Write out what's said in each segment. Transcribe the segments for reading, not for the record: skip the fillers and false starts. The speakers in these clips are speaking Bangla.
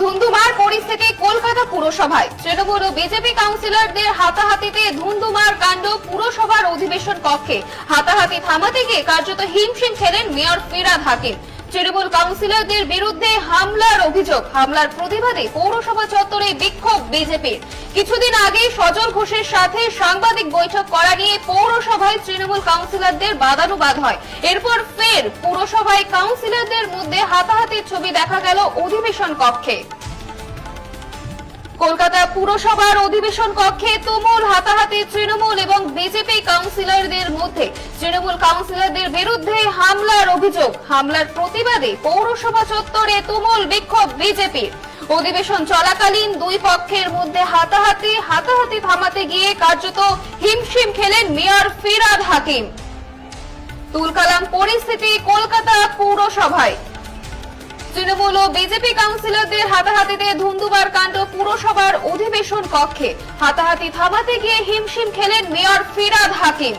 ধুন্ধুমার পরিস্থিতি কলকাতা পুরসভায়। তৃণমূল ও বিজেপি কাউন্সিলরদের হাতাহাতিতে ধুন্ধুমার কাণ্ড পুরসভার অধিবেশন কক্ষে। হাতাহাতি থামাতে গিয়ে কার্যত হিমশিম খেলেন মেয়র ফিরহাদ হাকিম। তৃণমূল কাউন্সিলরদের বিরুদ্ধে হামলার অভিযোগ, হামলার প্রতিবাদে পৌরসভা চত্বরে বিক্ষোভ বিজেপির। কিছুদিন আগে সজল ঘোষের সাথে সাংবাদিক বৈঠক করা নিয়ে পৌরসভায় তৃণমূল কাউন্সিলরদের বাদানুবাদ হয়। এরপর ফের পুরসভায় কাউন্সিলরদের মধ্যে হাতাহাতির ছবি দেখা গেল অধিবেশন কক্ষে। কলকাতা পুরসভার অধিবেশন কক্ষে তুমুল হাতাহাতি তৃণমূল এবং বিজেপি কাউন্সিলরদের মধ্যে। তৃণমূল কাউন্সিলরদের বিরুদ্ধে হামলার অভিযোগ, হামলার প্রতিবাদে পৌরসভা চত্বরে তুমুল বিক্ষোভ বিজেপির। অধিবেশন চলাকালীন দুই পক্ষের মধ্যে হাতাহাতি থামাতে গিয়ে কার্যত হিমশিম খেলেন মেয়র ফিরহাদ হাকিম। তুলকালাম পরিস্থিতি কলকাতা পুরসভায়। তৃণমূল ও বিজেপি কাউন্সিলরদের হাতাহাতিতে ধুন্ধুমার কাণ্ড পুরসভার অধিবেশন কক্ষে। হাতাহাতি থামাতে গিয়ে হিমশিম খেলেন মেয়র ফিরহাদ হাকিম।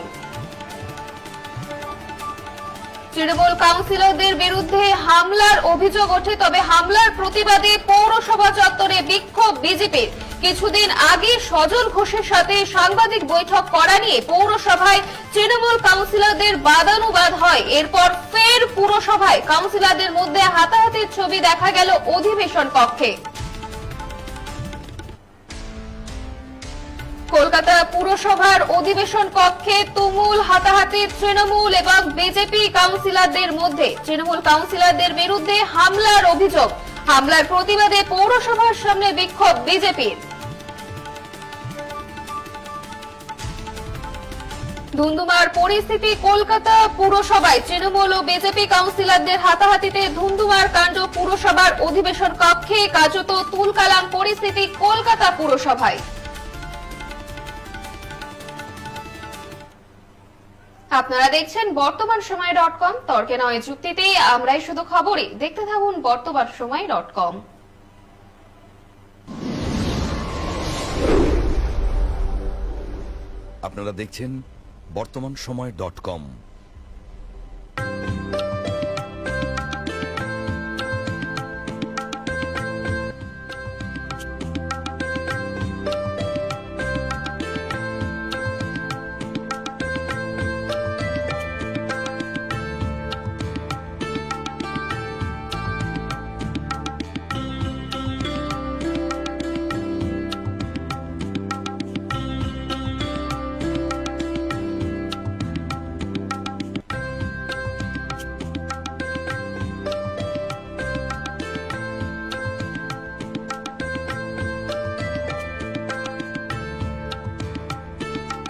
তৃণমূল কাউন্সিলরদের বিরুদ্ধে হামলার অভিযোগ ওঠে, তবে হামলার প্রতিবাদে পৌরসভা চত্বরে বিক্ষোভ বিজেপির। কিছুদিন আগে সজল ঘোষের সাথে সাংবাদিক বৈঠক করা নিয়ে পৌরসভায় তৃণমূল কাউন্সিলরদের বাদানুবাদ হয়। এরপর ফের পুরসভায় কাউন্সিলরদের মধ্যে হাতাহাতির ছবি দেখা গেল অধিবেশন কক্ষে। কলকাতা পুরসভার অধিবেশন কক্ষে তুমুল হাতাহাতি তৃণমূল এবং বিজেপি কাউন্সিলরদের মধ্যে। তৃণমূল কাউন্সিলরদের বিরুদ্ধে হামলার অভিযোগ, হামলার প্রতিবাদে পৌরসভার সামনে বিক্ষোভ বিজেপির। ধুন্ধুমার পরিস্থিতি কলকাতা পুরসভায়। তৃণমূল ও বিজেপি কাউন্সিলরদের হাতাহাতিতে ধুন্ধুমার কাণ্ড পুরসভার অধিবেশন কক্ষে। কার্যত তুলকালাম পরিস্থিতি কলকাতা পুরসভায়। আপনারা দেখছেন বর্তমান সময় .com। তর্কে নয় যুক্তিতে আমরাই শুধু খবরই। দেখতে থাকুন বর্তমান সময় .com। আপনারা দেখছেন বর্তমান সময় .com।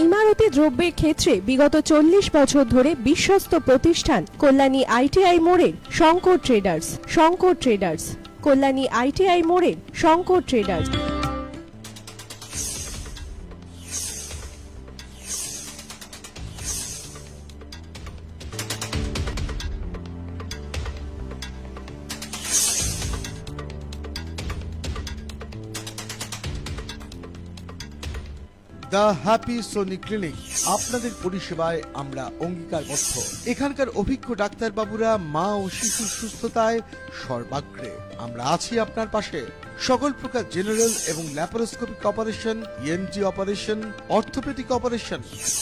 ইমারতি দ্রব্যের ক্ষেত্রে বিগত 40 বছর ধরে বিশ্বস্ত প্রতিষ্ঠান কল্যাণী ITI মোড়ের শঙ্কর ট্রেডার্স। কল্যাণী ITI মোড়ের Shankar traders. The happy Soni clinic, আপনাদের পরিষেবায় আমরা অঙ্গীকারবদ্ধ। এখানকার অভিজ্ঞ ডাক্তারবাবুরা মা ও শিশুর সুস্থতায় সর্বাগ্রে। আমরা আছি আপনার পাশে। সকল প্রকার জেনারেল এবং laparoscopic operation, ENT operation, orthopaedic operation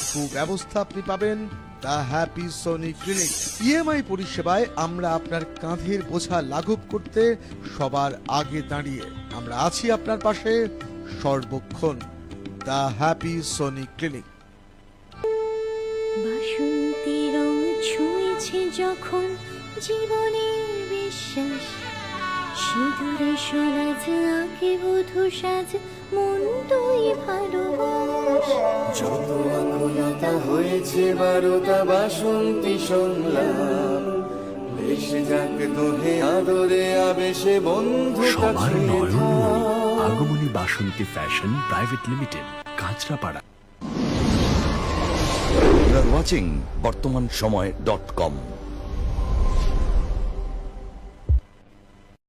সুব্যবস্থা আপনি পাবেন the happy Soni clinic. EMI পরিষেবায় আমরা আপনার কাঁধের বোঝা লাঘব করতে সবার আগে দাঁড়িয়ে। আমরা আছি আপনার পাশে সর্বক্ষণ। The happy Soni clinic. বাসন্তী রং ছুঁয়েছে যখন জীবনের বিশ্বাস, সিঁদুরে সরাজ আঁকে বধূ সাজ, মন তুই ভালোবাস। যত আকুলতা হয়েছে বারোটা বাসন্তী সংলাপ, ভেসে যাক দোহে আদরে আবেশে বন্ধু সবার নয়নমণি Agamani Basanti fashion private limited, Kanchrapara. You are watching বর্তমান সময় .com।